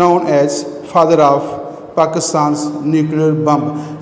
known as father of Pakistan's nuclear bomb۔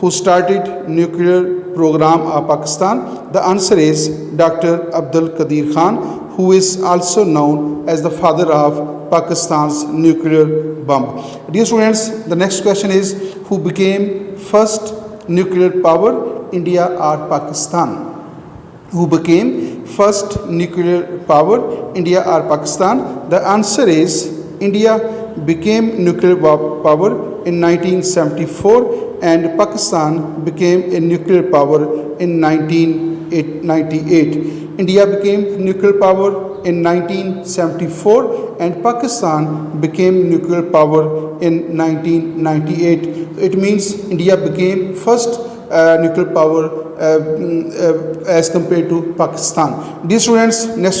who started nuclear program of Pakistan? The answer is Dr. Abdul Qadir Khan, who is also known as the father of Pakistan's nuclear bomb۔ Dear students, the next question is, who became first nuclear power, India or Pakistan? Who became first nuclear power, India or Pakistan? The answer is India became nuclear power in 1974 and Pakistan became a nuclear power in 1998. India became nuclear power in 1974 and Pakistan became nuclear power in 1998. It means India became first nuclear power as compared to Pakistan۔ Dear students, next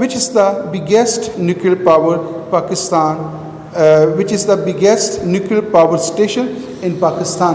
which is the biggest nuclear power Pakistan which is the biggest nuclear power station in Pakistan؟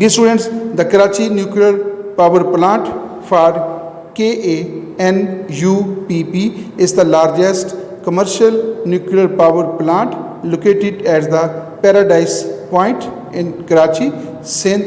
Dear students, the Karachi nuclear power plant for KANUPP is the largest commercial nuclear power plant located at the Paradise Point in Karachi, Sindh,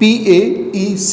PAEC،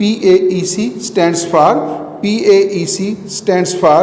PAEC stands for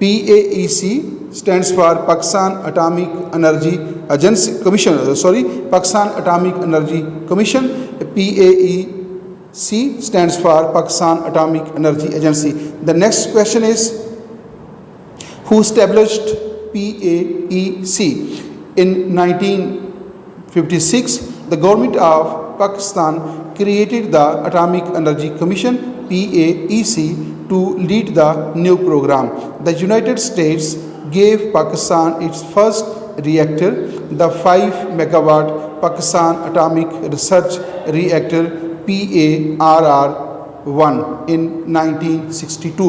PAEC stands for Pakistan Atomic Energy Agency Commission, Pakistan Atomic Energy Commission۔ PAEC stands for Pakistan Atomic Energy Agency۔ The next question is, who established PAEC? In 1956, the government of Pakistan created the Atomic Energy Commission PAEC to lead the new program. The United States gave Pakistan its first reactor, the 5 megawatt Pakistan Atomic Research Reactor PARR-1 in 1962۔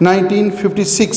1956۔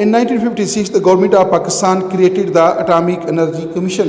in 1956 the government of Pakistan created the Atomic Energy Commission۔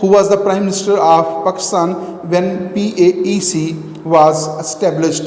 who was the Prime Minister of Pakistan when PAEC was established؟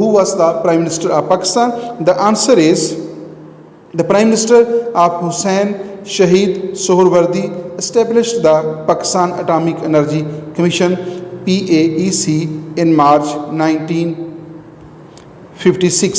who was the Prime Minister of Pakistan؟ The answer is the Prime Minister of Hussain Shahid Sohrawardy established the Pakistan Atomic Energy Commission PAEC in March 1956۔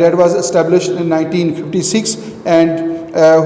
that was established in 1956 and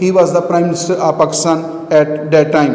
he was the Prime Minister of Pakistan at that time۔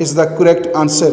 is the correct answer۔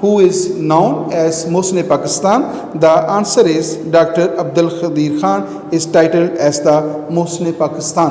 Who is known as Mohsen Pakistan? The answer is Dr. Abdul Qadir Khan is titled as the Mohsen Pakistan.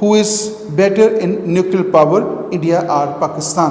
Who is better in nuclear power, India or Pakistan?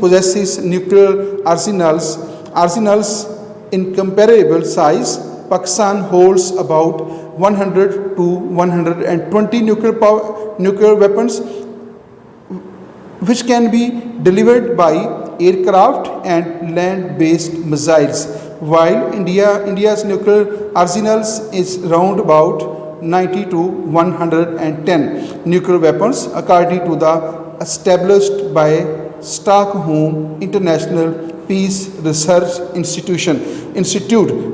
possesses nuclear arsenals in comparable size. Pakistan holds about 100 to 120 nuclear weapons which can be delivered by aircraft and land-based missiles, while India's nuclear arsenals is around about 90 to 110 nuclear weapons according to the established by Stockholm International Peace Research Institute.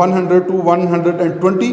100 to 120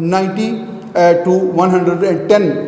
90 to 110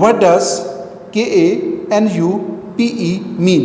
what does KANUPE mean?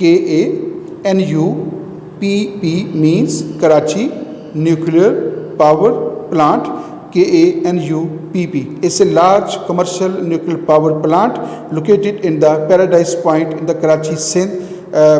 KANUPE means Karachi Nuclear Power Plant. KANUPP. It's a large commercial nuclear power plant located in the Paradise Point in the Karachi, Sindh,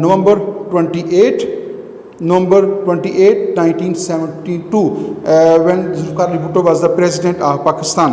November 28, 1972 when Zulfikar Ali Bhutto was the president of Pakistan.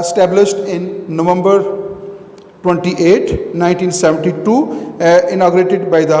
established in November 28, 1972 inaugurated by the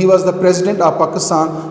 he was the president of Pakistan.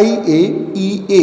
IAEA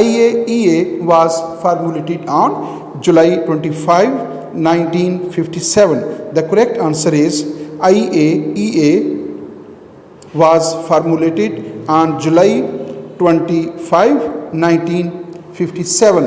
IAEA was formulated on July 25, 1957. The correct answer is IAEA was formulated on July 25, 1957.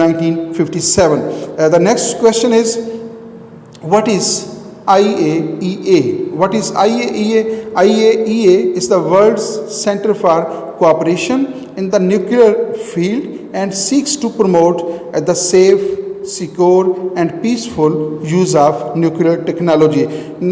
1957. The next question is what is IAEA? What is IAEA? IAEA is the world's center for cooperation in the nuclear field and seeks to promote the safe, secure and peaceful use of nuclear technology.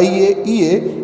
IAEA؟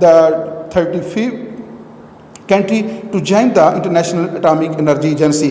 the 35th country to join the International Atomic Energy Agency.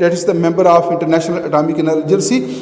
that is the member of International Atomic Energy Agency,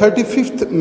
35th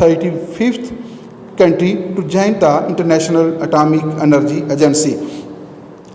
35th country to join the International Atomic Energy Agency.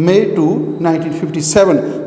May 2, 1957.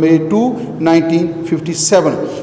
May 2, 1957.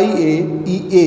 IAEA؟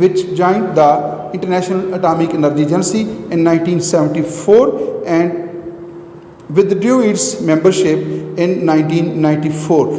which joined the International Atomic Energy Agency in 1974 and withdrew its membership in 1994.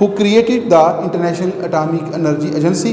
who created the International Atomic Energy Agency؟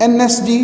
NSG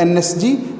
NSG,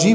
G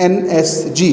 NSG.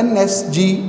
NSG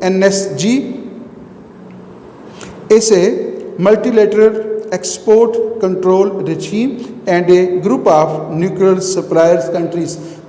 NSG is a multilateral export control regime and a group of nuclear suppliers countries.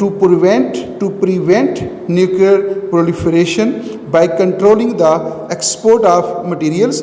to prevent nuclear proliferation by controlling the export of materials.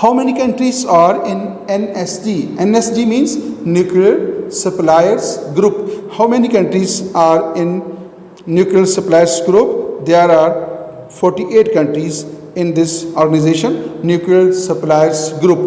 How many countries are in NSG? NSG means Nuclear Suppliers Group. How many countries are in Nuclear Suppliers Group? There are 48 countries in this organization, Nuclear Suppliers Group.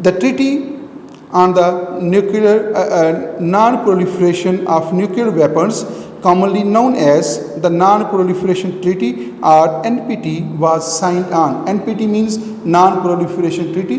The treaty on the non-proliferation of nuclear weapons, commonly known as the Non-Proliferation Treaty or NPT, was signed on. NPT means Non-Proliferation Treaty.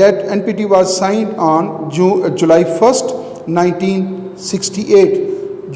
That NPT was signed on July 1st, 1968.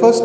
1st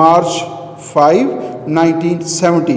March 5, 1970.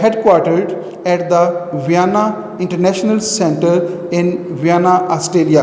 headquartered at the Vienna International Center in Vienna, Australia.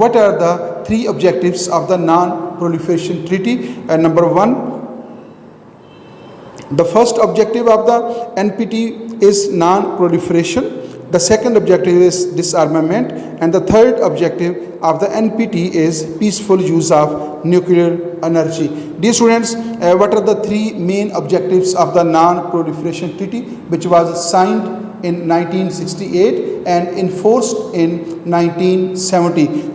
What are the 3 objectives of the Non-Proliferation Treaty? Number 1, the first objective of the NPT is non-proliferation. The second objective is disarmament, and the third objective of the NPT is peaceful use of nuclear energy. Dear students, what are the 3 main objectives of the Non-Proliferation Treaty, which was signed in 1968 and enforced in 1970?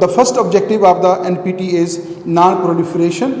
The first objective of the NPT is non-proliferation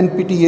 NPT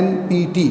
NPT؟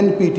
NPT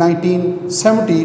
1970,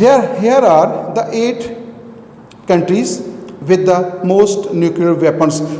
here are the 8 countries with the most nuclear weapons.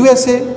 USA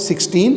16,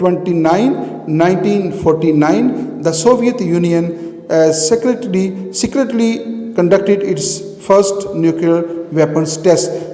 29, 1949, the Soviet Union secretly conducted its first nuclear weapons test.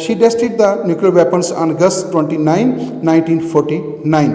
she tested the nuclear weapons on August 29, 1949.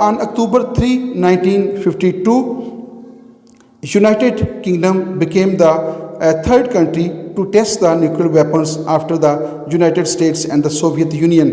on October 3, 1952, United Kingdom became the third country to test the nuclear weapons after the United States and the Soviet Union.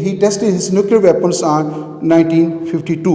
he tested his nuclear weapons on 1952.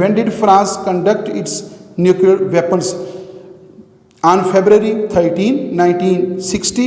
when did France conduct its nuclear weapons? On February 13, 1960,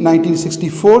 1964,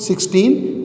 16,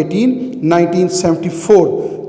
18, 1974.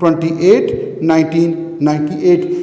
28, 1998.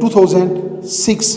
2006.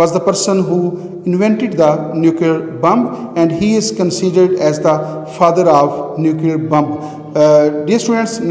was the person who invented the nuclear bomb, and he is considered as the father of nuclear bomb. Dear students,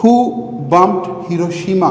Who bombed Hiroshima؟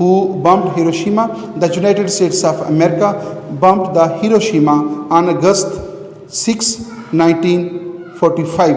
Who bombed Hiroshima؟ The United States of America bombed the Hiroshima on August 6, 1945۔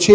6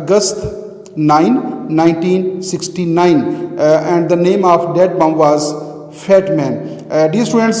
August 9, 1969 and the name of that bomb was Fat Man. Dear students,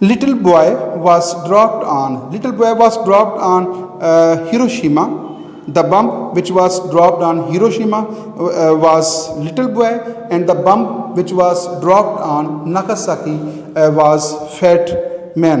Little boy was dropped on Hiroshima. The bomb which was dropped on Hiroshima was little boy, and the bomb which was dropped on Nagasaki was Fat Man.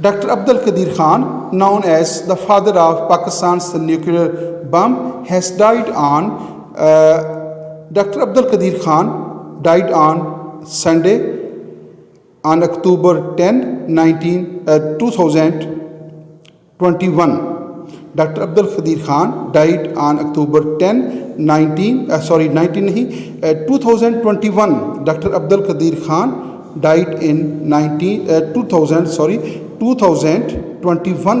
Dr. Abdul Qadir Khan, known as the father of Pakistan's nuclear bomb, has died on Dr. Abdul Qadir Khan died on Sunday on October 10, 2021. Dr. Abdul Qadir Khan died on October 10, 2021. Dr. Abdul Qadir Khan died in 2021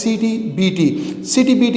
CTBT؟ CTBT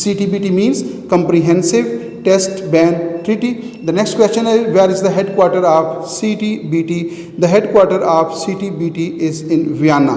CTBT means comprehensive test ban treaty. The next question is, where is the headquarter of CTBT? The headquarter of CTBT is in Vienna.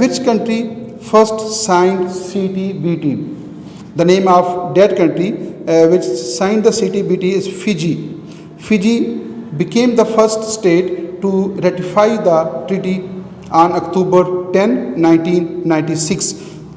which country first signed CTBT? The name of that country which signed the CTBT is Fiji. Fiji became the first state to ratify the treaty on October 10, 1996.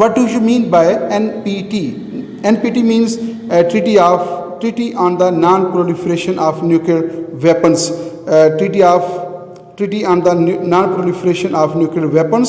What do you mean by NPT? NPT means Treaty on the Non-Proliferation of Nuclear Weapons. Treaty on the Non-Proliferation of Nuclear Weapons.